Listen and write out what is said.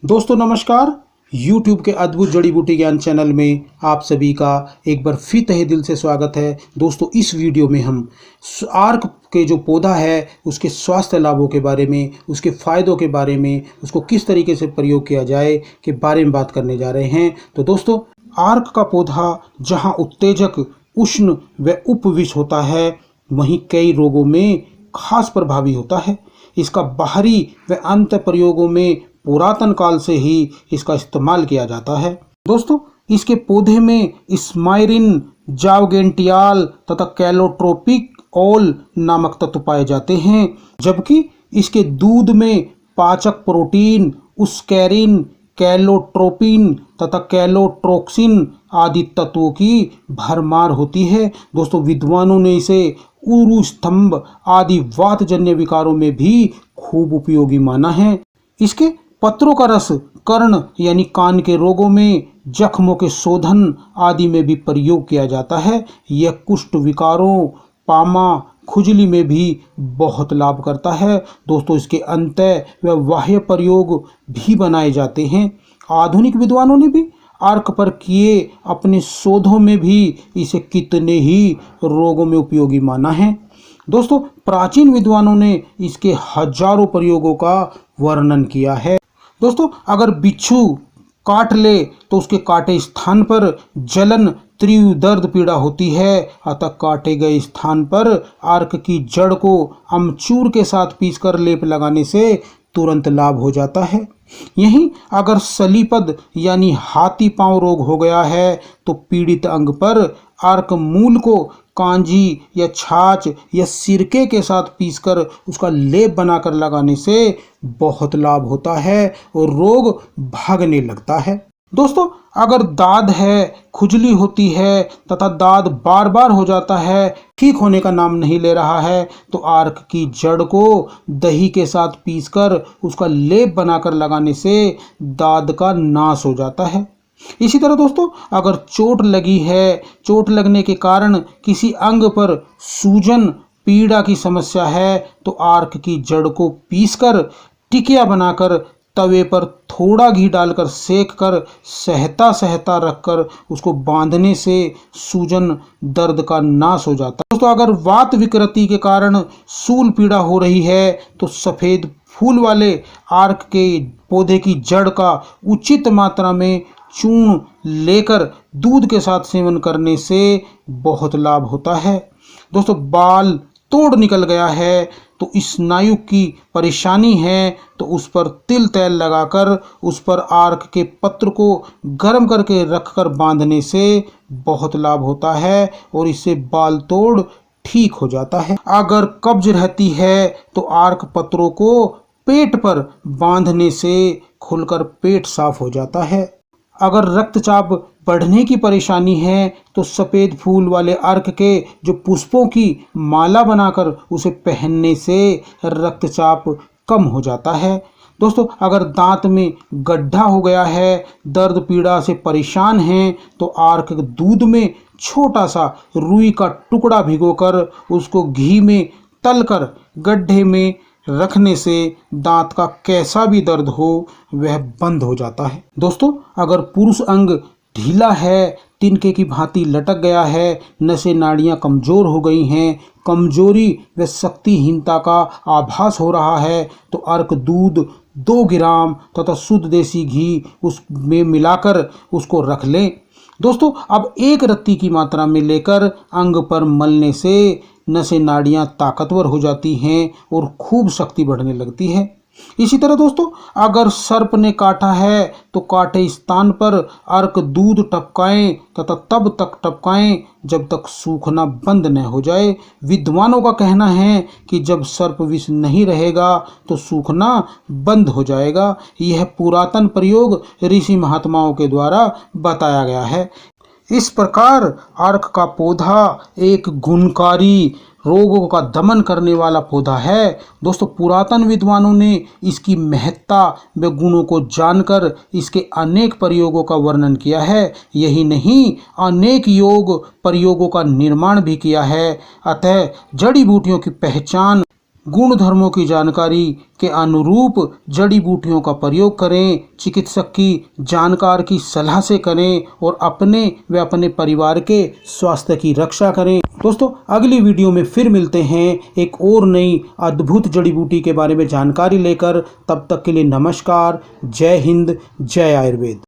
दोस्तों नमस्कार। YouTube के अद्भुत जड़ी बूटी ज्ञान चैनल में आप सभी का एक बार फिर तहे दिल से स्वागत है। दोस्तों इस वीडियो में हम आर्क के जो पौधा है उसके स्वास्थ्य लाभों के बारे में, उसके फायदों के बारे में, उसको किस तरीके से प्रयोग किया जाए के बारे में बात करने जा रहे हैं। तो दोस्तों आर्क का पौधा जहां उत्तेजक, उष्ण व उपविष होता है, वहीं कई रोगों में खास प्रभावी होता है। इसका बाहरी व अंत प्रयोगों में पुरातन काल से ही इसका इस्तेमाल किया जाता है। दोस्तों इसके पौधे में स्माइरिन, जावगेंटियाल तथा कैलोट्रोपिक ऑल नामक तत्व पाए जाते हैं, जबकि इसके दूध में पाचक प्रोटीन, उस्कैरिन, कैलोट्रोपिन तथा कैलोट्रोक्सिन आदि तत्वों की भरमार होती है। दोस्तों विद्वानों ने इसे ऊरू स्तंभ आदि वातजन्य विकारों में भी खूब उपयोगी माना है। इसके पत्रों का रस कर्ण यानी कान के रोगों में, जख्मों के शोधन आदि में भी प्रयोग किया जाता है। यह कुष्ठ विकारों, पामा, खुजली में भी बहुत लाभ करता है। दोस्तों इसके अंतः व बाह्य प्रयोग भी बनाए जाते हैं। आधुनिक विद्वानों ने भी आर्क पर किए अपने शोधों में भी इसे कितने ही रोगों में उपयोगी माना है। दोस्तों प्राचीन विद्वानों ने इसके हजारों प्रयोगों का वर्णन किया है। दोस्तों अगर बिच्छू काट ले तो उसके काटे स्थान पर जलन, तीव्र दर्द, पीड़ा होती है, अतः काटे गए स्थान पर आर्क की जड़ को अमचूर के साथ पीसकर लेप लगाने से तुरंत लाभ हो जाता है। यहीं अगर सलीपद यानी हाथी पांव रोग हो गया है तो पीड़ित अंग पर आर्क मूल को कांजी या छाछ या सिरके के साथ पीसकर उसका लेप बनाकर लगाने से बहुत लाभ होता है और रोग भागने लगता है। दोस्तों अगर दाद है, खुजली होती है तथा दाद बार बार हो जाता है, ठीक होने का नाम नहीं ले रहा है, तो आर्क की जड़ को दही के साथ पीसकर उसका लेप बनाकर लगाने से दाद का नाश हो जाता है। इसी तरह दोस्तों अगर चोट लगी है, चोट लगने के कारण किसी अंग पर सूजन, पीड़ा की समस्या है, तो आर्क की जड़ को पीसकर टिकिया बनाकर तवे पर थोड़ा घी डालकर सेक कर सहता सहता रखकर उसको बांधने से सूजन, दर्द का नाश हो जाता है। दोस्तों अगर वात विकृति के कारण सूल पीड़ा हो रही है तो सफ़ेद फूल वाले आर्क के पौधे की जड़ का उचित मात्रा में चूर्ण लेकर दूध के साथ सेवन करने से बहुत लाभ होता है। दोस्तों बाल तोड़ निकल गया है तो स्नायु की परेशानी है तो उस पर तिल तेल लगाकर उस पर आर्क के पत्र को गर्म करके रखकर बांधने से बहुत लाभ होता है और इससे बाल तोड़ ठीक हो जाता है। अगर कब्ज रहती है तो आर्क पत्रों को पेट पर बांधने से खुलकर पेट साफ हो जाता है। अगर रक्तचाप बढ़ने की परेशानी है तो सफ़ेद फूल वाले अर्क के जो पुष्पों की माला बनाकर उसे पहनने से रक्तचाप कम हो जाता है। दोस्तों अगर दांत में गड्ढा हो गया है, दर्द पीड़ा से परेशान हैं, तो आर्क दूध में छोटा सा रुई का टुकड़ा भिगोकर उसको घी में तलकर गड्ढे में रखने से दांत का कैसा भी दर्द हो वह बंद हो जाता है। दोस्तों अगर पुरुष अंग ढीला है, तिनके की भांति लटक गया है, नसें नाड़ियां कमज़ोर हो गई हैं, कमजोरी व शक्तिहीनता का आभास हो रहा है, तो अर्क दूध 2 ग्राम तथा शुद्ध देसी घी उसमें मिलाकर उसको रख लें। दोस्तों अब 1 रत्ती की मात्रा में लेकर अंग पर मलने से नसें नाड़ियां ताकतवर हो जाती हैं और खूब शक्ति बढ़ने लगती है। इसी तरह दोस्तों अगर सर्प ने काटा है तो काटे स्थान पर अर्क दूध टपकाएं तथा तब तक टपकाएं जब तक सूखना बंद न हो जाए। विद्वानों का कहना है कि जब सर्प विष नहीं रहेगा तो सूखना बंद हो जाएगा। यह पुरातन प्रयोग ऋषि महात्माओं के द्वारा बताया गया है। इस प्रकार आर्क का पौधा एक गुणकारी, रोगों का दमन करने वाला पौधा है। दोस्तों पुरातन विद्वानों ने इसकी महत्ता व गुणों को जानकर इसके अनेक प्रयोगों का वर्णन किया है। यही नहीं, अनेक योग प्रयोगों का निर्माण भी किया है। अतः जड़ी बूटियों की पहचान गुण धर्मों की जानकारी के अनुरूप जड़ी बूटियों का प्रयोग करें, चिकित्सक की जानकार की सलाह से करें और अपने व अपने परिवार के स्वास्थ्य की रक्षा करें। दोस्तों अगली वीडियो में फिर मिलते हैं एक और नई अद्भुत जड़ी बूटी के बारे में जानकारी लेकर। तब तक के लिए नमस्कार, जय हिंद, जय आयुर्वेद।